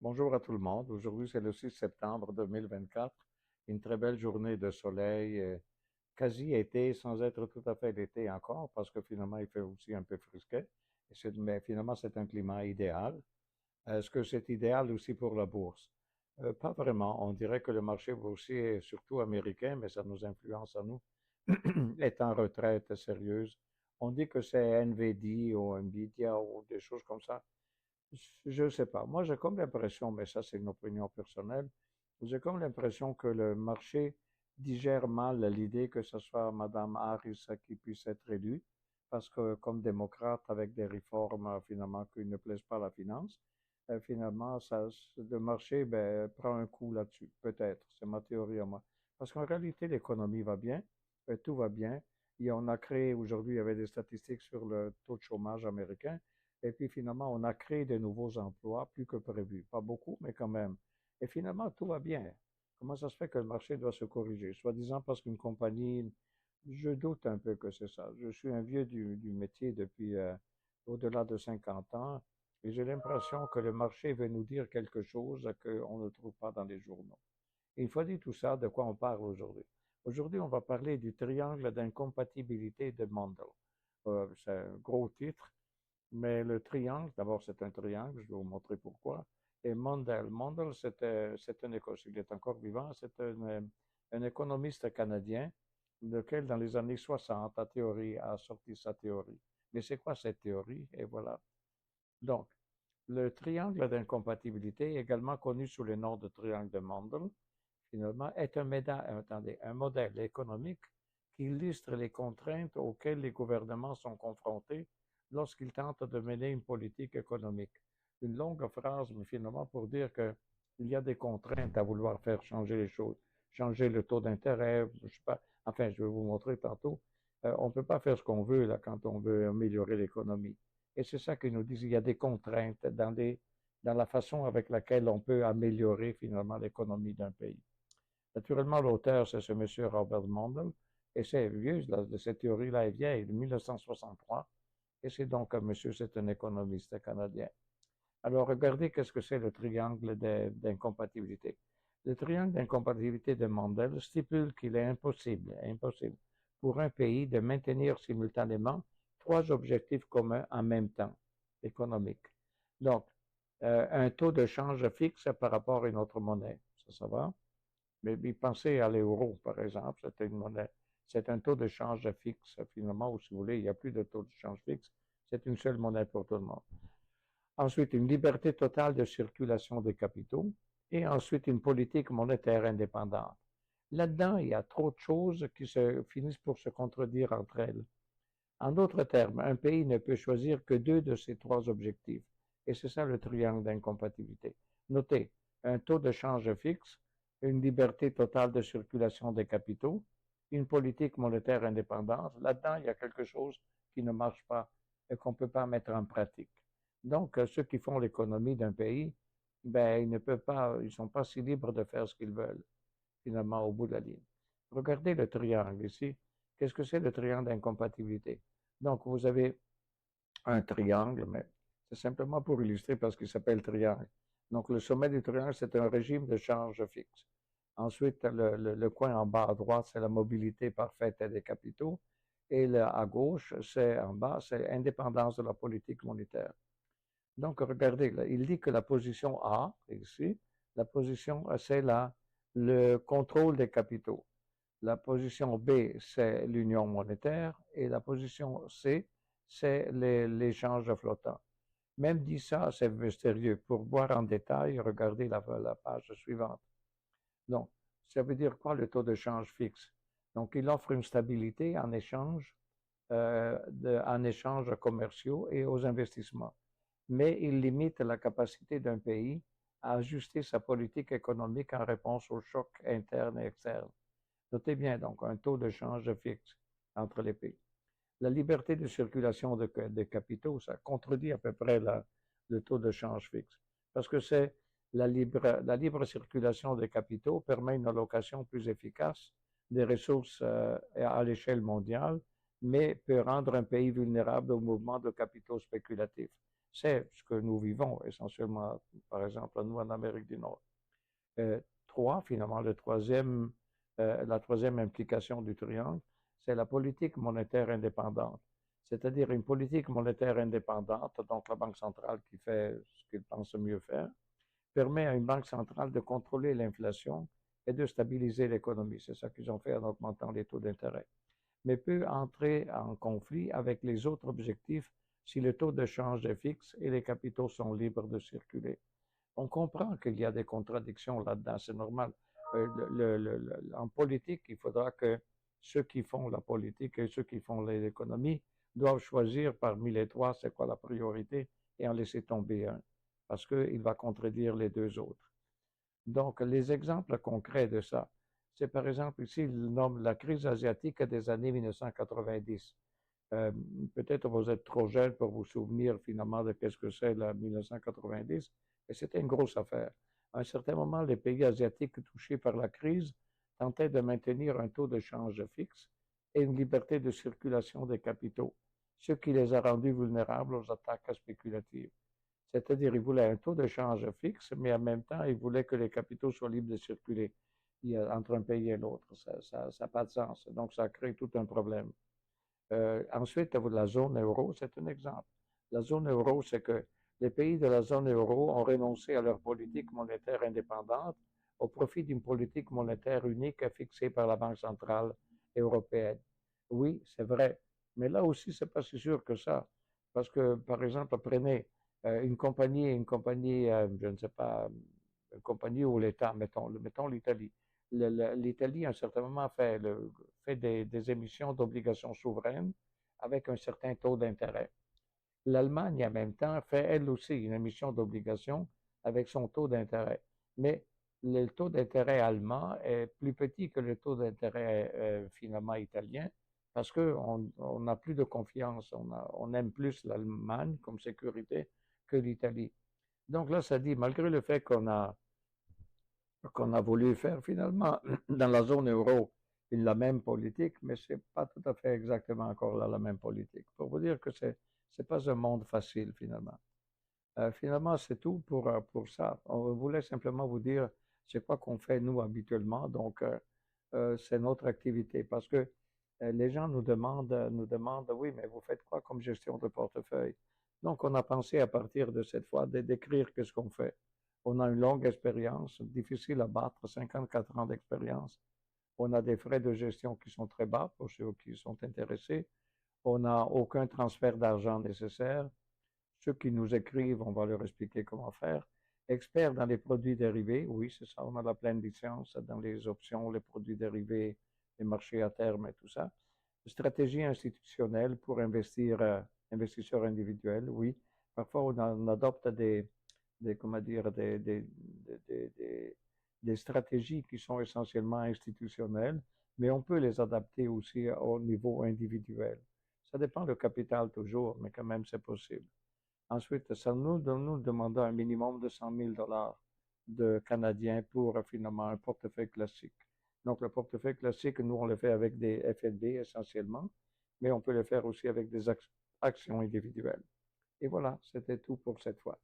Bonjour à tout le monde. Aujourd'hui, c'est le 6 septembre 2024. Une très belle journée de soleil, quasi été, sans être tout à fait l'été encore, parce que finalement, il fait aussi un peu frisquet. Mais finalement, c'est un climat idéal. Est-ce que c'est idéal aussi pour la bourse? Pas vraiment. On dirait que le marché boursier, surtout américain, mais ça nous influence à nous, est en retraite sérieuse. On dit que c'est NVD ou Nvidia ou des choses comme ça. Je ne sais pas. Moi, j'ai comme l'impression, mais ça, c'est une opinion personnelle, j'ai comme l'impression que le marché digère mal l'idée que ce soit Mme Harris qui puisse être élue, parce que comme démocrate, avec des réformes finalement qui ne plaisent pas à la finance, finalement, le marché ben, prend un coup là-dessus, peut-être. C'est ma théorie à moi. Parce qu'en réalité, l'économie va bien, tout va bien. Et on a créé, aujourd'hui, il y avait des statistiques sur le taux de chômage américain. Et puis finalement, on a créé de nouveaux emplois, plus que prévu. Pas beaucoup, mais quand même. Et finalement, tout va bien. Comment ça se fait que le marché doit se corriger? Soi-disant parce qu'une compagnie, je doute un peu que c'est ça. Je suis un vieux du métier depuis au-delà de 50 ans et j'ai l'impression que le marché veut nous dire quelque chose qu'on ne trouve pas dans les journaux. Et une fois dit tout ça, de quoi on parle aujourd'hui? Aujourd'hui, on va parler du triangle d'incompatibilité de Mendel. C'est un gros titre. Mais le triangle, d'abord c'est un triangle, je vais vous montrer pourquoi. Et Mundell, c'est un il est encore vivant, c'est un économiste canadien, lequel dans les années 60 a sorti sa théorie. Mais c'est quoi cette théorie? Et voilà. Donc, le triangle d'incompatibilité, également connu sous le nom de triangle de Mundell, finalement, est un modèle économique qui illustre les contraintes auxquelles les gouvernements sont confrontés lorsqu'ils tentent de mener une politique économique. Une longue phrase, mais finalement pour dire qu'il y a des contraintes à vouloir faire changer les choses, changer le taux d'intérêt, je sais pas, enfin, je vais vous montrer tantôt. On ne peut pas faire ce qu'on veut là quand on veut améliorer l'économie. Et c'est ça qu'ils nous disent, il y a des contraintes dans la façon avec laquelle on peut améliorer finalement l'économie d'un pays. Naturellement, l'auteur, c'est ce monsieur Robert Mundell, et c'est vieux, cette théorie-là est vieille, de 1963, et c'est donc un monsieur, c'est un économiste canadien. Alors, regardez qu'est-ce que c'est le triangle d'incompatibilité. Le triangle d'incompatibilité de Mundell stipule qu'il est impossible pour un pays de maintenir simultanément trois objectifs communs en même temps, économiques. Donc, un taux de change fixe par rapport à une autre monnaie, ça va? Mais pensez à l'euro, par exemple, c'est une monnaie, c'est un taux de change fixe, finalement, ou si vous voulez, il n'y a plus de taux de change fixe, c'est une seule monnaie pour tout le monde. Ensuite, une liberté totale de circulation des capitaux, et ensuite une politique monétaire indépendante. Là-dedans, il y a trop de choses qui finissent pour se contredire entre elles. En d'autres termes, un pays ne peut choisir que deux de ces trois objectifs, et c'est ça le triangle d'incompatibilité. Notez, un taux de change fixe, une liberté totale de circulation des capitaux, une politique monétaire indépendante. Là-dedans, il y a quelque chose qui ne marche pas et qu'on ne peut pas mettre en pratique. Donc, ceux qui font l'économie d'un pays, ben, ils ne peuvent pas, ils ne sont pas si libres de faire ce qu'ils veulent, finalement, au bout de la ligne. Regardez le triangle ici. Qu'est-ce que c'est le triangle d'incompatibilité? Donc, vous avez un triangle, mais c'est simplement pour illustrer parce qu'il s'appelle triangle. Donc, le sommet du triangle, c'est un régime de change fixe. Ensuite, le coin en bas à droite, c'est la mobilité parfaite des capitaux. Et à gauche, c'est en bas, c'est indépendance de la politique monétaire. Donc, regardez, là, il dit que la position A, ici, la position, c'est le contrôle des capitaux. La position B, c'est l'union monétaire. Et la position C, c'est l'échange flottant. Même dit ça, c'est mystérieux. Pour voir en détail, regardez la page suivante. Donc, ça veut dire quoi le taux de change fixe? Donc, il offre une stabilité en échange commerciaux et aux investissements. Mais il limite la capacité d'un pays à ajuster sa politique économique en réponse aux chocs internes et externes. Notez bien donc un taux de change fixe entre les pays. La liberté de circulation de capitaux, ça contredit à peu près le taux de change fixe. Parce que c'est la libre circulation des capitaux permet une allocation plus efficace des ressources à l'échelle mondiale, mais peut rendre un pays vulnérable au mouvement de capitaux spéculatifs. c'est ce que nous vivons essentiellement, par exemple, nous en Amérique du Nord. Trois, finalement, la troisième implication du triangle, c'est la politique monétaire indépendante. C'est-à-dire une politique monétaire indépendante, donc la Banque centrale qui fait ce qu'elle pense mieux faire, permet à une banque centrale de contrôler l'inflation et de stabiliser l'économie. C'est ça qu'ils ont fait en augmentant les taux d'intérêt. Mais peut entrer en conflit avec les autres objectifs si le taux de change est fixe et les capitaux sont libres de circuler. On comprend qu'il y a des contradictions là-dedans, c'est normal. En politique, il faudra que ceux qui font la politique et ceux qui font l'économie doivent choisir parmi les trois c'est quoi la priorité et en laisser tomber un, parce qu'il va contredire les deux autres. Donc, les exemples concrets de ça, c'est par exemple ici, il nomme la crise asiatique des années 1990. Euh, Peut-être vous êtes trop jeune pour vous souvenir finalement de qu'est-ce que c'est la 1990, mais c'était une grosse affaire. À un certain moment, les pays asiatiques touchés par la crise tentaient de maintenir un taux de change fixe et une liberté de circulation des capitaux, ce qui les a rendus vulnérables aux attaques spéculatives. C'est-à-dire, ils voulaient un taux de change fixe, mais en même temps, ils voulaient que les capitaux soient libres de circuler entre un pays et l'autre. Ça n'a pas de sens. Donc, ça crée tout un problème. Ensuite, la zone euro, c'est un exemple. La zone euro, c'est que les pays de la zone euro ont renoncé à leur politique monétaire indépendante au profit d'une politique monétaire unique fixée par la Banque centrale européenne. Oui, c'est vrai. Mais là aussi, c'est pas si sûr que ça. Parce que, par exemple, prenez je ne sais pas, une compagnie ou l'État, mettons l'Italie. L'Italie, à un certain moment, fait des émissions d'obligations souveraines avec un certain taux d'intérêt. L'Allemagne, en même temps, fait elle aussi une émission d'obligations avec son taux d'intérêt. Mais le taux d'intérêt allemand est plus petit que le taux d'intérêt finalement italien parce qu'on n'a plus de confiance, on aime plus l'Allemagne comme sécurité que l'Italie. Donc là, ça dit, malgré le fait qu'on a voulu faire finalement dans la zone euro la même politique, mais ce n'est pas tout à fait exactement encore là la même politique. Pour vous dire que ce n'est pas un monde facile finalement. Finalement, c'est tout pour ça. On voulait simplement vous dire c'est quoi qu'on fait nous habituellement. Donc, c'est notre activité. Parce que les gens nous demandent, oui, mais vous faites quoi comme gestion de portefeuille? Donc, on a pensé à partir de cette fois de décrire ce qu'on fait. On a une longue expérience, difficile à battre, 54 ans d'expérience. On a des frais de gestion qui sont très bas pour ceux qui sont intéressés. On n'a aucun transfert d'argent nécessaire. Ceux qui nous écrivent, on va leur expliquer comment faire. Experts dans les produits dérivés, oui, c'est ça, on a la pleine licence dans les options, les produits dérivés, les marchés à terme et tout ça. Stratégie institutionnelle pour investisseurs individuels, oui. Parfois, on adopte comment dire, des stratégies qui sont essentiellement institutionnelles, mais on peut les adapter aussi au niveau individuel. Ça dépend du capital toujours, mais quand même, c'est possible. Ensuite, ça nous demande un minimum de 100 000 dollars de Canadiens pour finalement un portefeuille classique. Donc, le portefeuille classique, nous, on le fait avec des FNB essentiellement, mais on peut le faire aussi avec des actions individuelles. Et voilà, c'était tout pour cette fois.